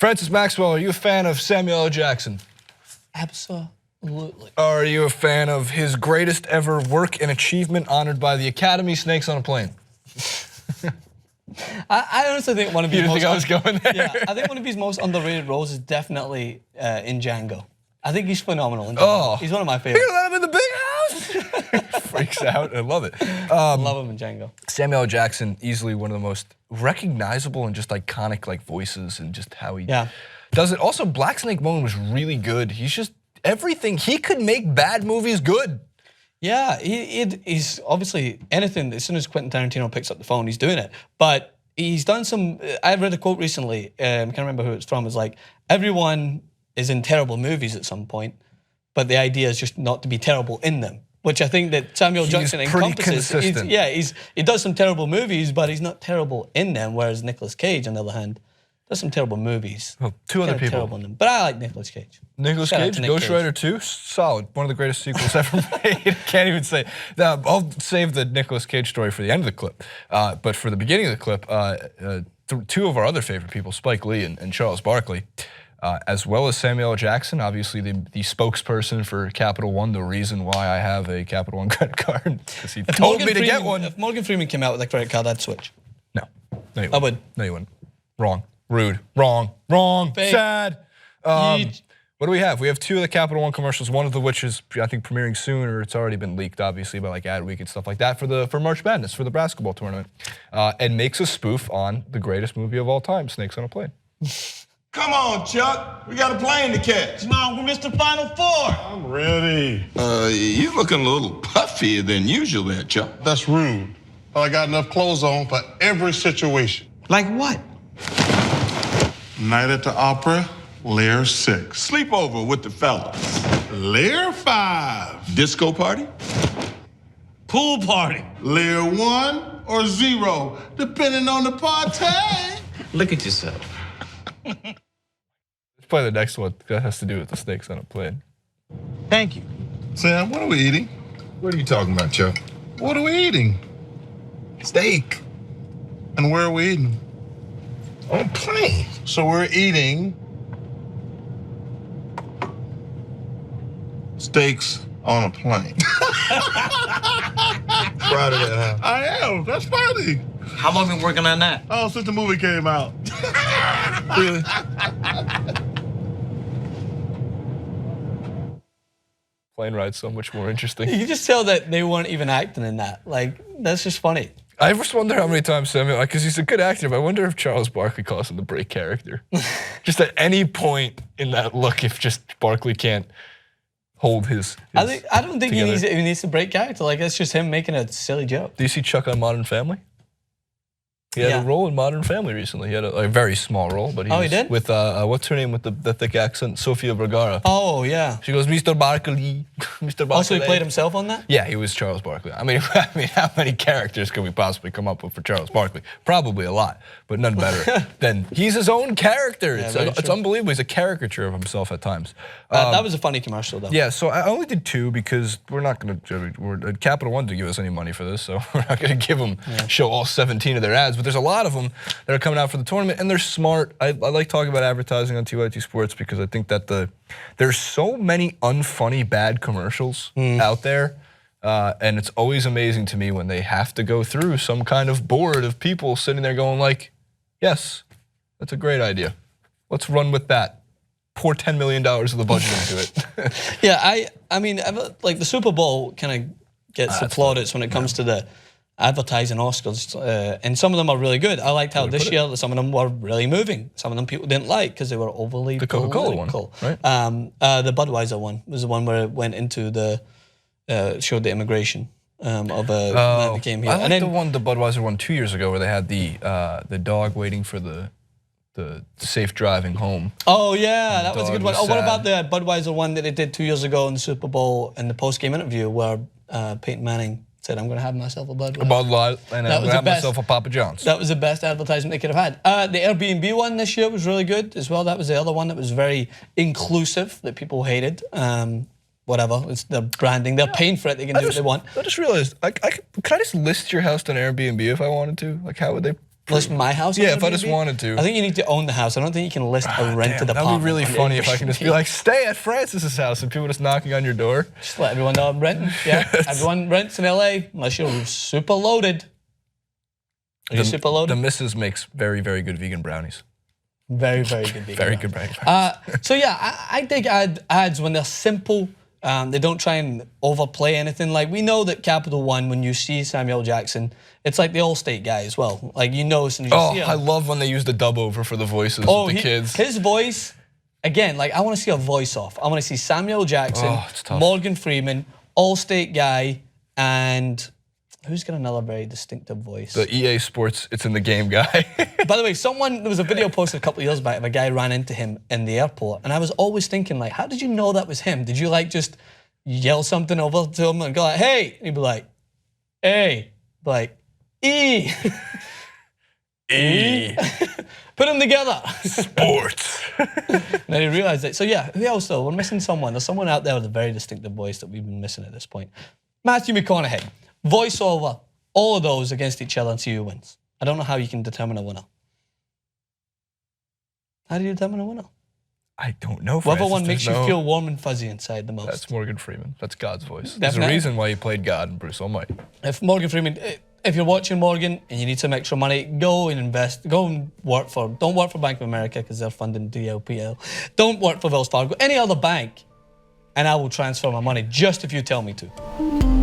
Francis Maxwell, are you a fan of Samuel L. Jackson? Absolutely. Are you a fan of his greatest ever work and achievement honored by the Academy, Snakes on a Plane? I honestly think one of his You didn't think I was going there? Yeah, I think one of his most underrated roles is definitely in Django. I think he's phenomenal in Django. Oh. He's one of my favorites. You're gonna let him in the big house? Freaks out. I love it. I love him in Django. Samuel L. Jackson, easily one of the most recognizable and just iconic like voices and just how he does it. Also, Black Snake Moan was really good. He's just everything. He could make bad movies good. Yeah, he's obviously anything. As soon as Quentin Tarantino picks up the phone, he's doing it. But he's done some. I read a quote recently. I can't remember who it's from. It's like everyone is in terrible movies at some point, but the idea is just not to be terrible in them. Which I think that Samuel Jackson encompasses. He does some terrible movies, but he's not terrible in them. Whereas Nicolas Cage, on the other hand, does some terrible movies. Well, two other people. Terrible in them. But I like Nicolas Cage. Nicolas Cage, Ghost Rider 2, solid. One of the greatest sequels ever made. Can't even say. Now, I'll save the Nicolas Cage story for the end of the clip. But for the beginning of the clip, two of our other favorite people, Spike Lee and Charles Barkley, as well as Samuel L. Jackson, obviously the spokesperson for Capital One, the reason why I have a Capital One credit card, because he told me to get one. If Morgan Freeman came out with a credit card, I'd switch. No, you I would. No, you wouldn't. Wrong, rude, wrong, fake. sad. What do we have? We have two of the Capital One commercials, one of which is, I think, premiering soon, or it's already been leaked, obviously, by like Ad Week and stuff like that for March Madness, for the basketball tournament, and makes a spoof on the greatest movie of all time, Snakes on a Plane. Come on, Chuck. We got a plane to catch. Mom, we missed the Final Four. I'm ready. You looking a little puffier than usual there, Chuck. That's rude. I got enough clothes on for every situation. Like what? Night at the Opera, Layer 6. Sleepover with the fellas. Layer 5. Disco party? Pool party. Layer 1 or 0, depending on the party. Look at yourself. Let's play the next one. That has to do with the Snakes on a Plane. Thank you. Sam, what are we eating? What are you talking about, Chuck? What are we eating? Steak. And where are we eating? On a plane. So we're eating steaks on a plane. Proud of that, huh? I am. That's funny. How long been working on that? Oh, since the movie came out. Really? Plane ride's so much more interesting. You can just tell that they weren't even acting in that. Like, that's just funny. I just wonder how many times Samuel, because he's a good actor, but I wonder if Charles Barkley calls him the break character. Just at any point in that look, if just Barkley can't hold his I don't think together. he needs to break character. Like, it's just him making a silly joke. Do you see Chuck on Modern Family? He had a role in Modern Family recently. He had a very small role, but he was did? with what's her name with the thick accent, Sofia Vergara. Oh yeah. She goes, Mr. Barkley, Mr. Barkley. Also, he played himself on that. Yeah, he was Charles Barkley. I mean, how many characters could we possibly come up with for Charles Barkley? Probably a lot, but none better than he's his own character. It's unbelievable. He's a caricature of himself at times. That was a funny commercial, though. Yeah, so I only did two because we're not going to. Capital One didn't give us any money for this, so we're not going to give them show all 17 of their ads. But there's a lot of them that are coming out for the tournament, and they're smart. I like talking about advertising on TYT Sports because I think that there's so many unfunny bad commercials out there, and it's always amazing to me when they have to go through some kind of board of people sitting there going like, yes, that's a great idea. Let's run with that. Pour $10 million of the budget into it. Yeah, I mean, like the Super Bowl kind of gets the plaudits when it comes to the advertising Oscars, and some of them are really good. I liked how this year some of them were really moving. Some of them people didn't like because they were overly The Coca-Cola one, right? The Budweiser one was the one where it went into showed the immigration of a man that came here. I like the Budweiser one 2 years ago where they had the dog waiting for the safe driving home. Oh yeah, that was a good one. was Oh, what sad. about the Budweiser one that they did 2 years ago in the Super Bowl in the post-game interview where Peyton Manning said, "I'm going to have myself a Budweiser." A Bud Light, and I'm going to have myself a Papa John's. That was the best advertisement they could have had. The Airbnb one this year was really good as well. That was the other one that was very inclusive that people hated. Whatever, it's their branding. They're paying for it. They can do what they want. I just realized, could I just list your house on Airbnb if I wanted to? Like, how would they List my house? Yeah, on if I just Airbnb? wanted to. I think you need to own the house. I don't think you can list a rented Damn, apartment. that'd be really on funny if I can just be Airbnb. like, stay at Francis's house, and people just knocking on your door. Just let everyone know I'm renting. Yeah, everyone rents in LA unless you're super loaded. Are you super loaded? The missus makes very, very good vegan brownies. Very, very good. vegan Very brownies. good brownies. So yeah, I dig ads when they're simple. They don't try and overplay anything. Like we know that Capital One, when you see Samuel Jackson, it's like the Allstate guy as well. Like you know as soon as you see him. I love when they use the dub over for the voices of the kids. His voice, again, like I want to see a voice off. I want to see Samuel Jackson, It's tough. Morgan Freeman, Allstate guy, and who's got another very distinctive voice? The EA Sports, it's in the game guy. By the way, there was a video posted a couple of years back of a guy ran into him in the airport, and I was always thinking, like, how did you know that was him? Did you like just yell something over to him and go like, hey? And he'd be like, hey, like, E. E. Put them together. Sports. And then he realized it. So yeah, who else though? We're missing someone. There's someone out there with a very distinctive voice that we've been missing at this point. Matthew McConaughey. Voiceover. All of those against each other and see who wins. I don't know how you can determine a winner. How do you determine a winner? I don't know. Whichever Francis, one makes you there's no- feel warm and fuzzy inside the most. That's Morgan Freeman. That's God's voice. There's a Definitely. reason why he played God in Bruce Almighty. If Morgan Freeman, if you're watching Morgan and you need some extra money, go and invest. Go and don't work for Bank of America because they're funding DLPL. Don't work for Wells Fargo. Any other bank, and I will transfer my money just if you tell me to.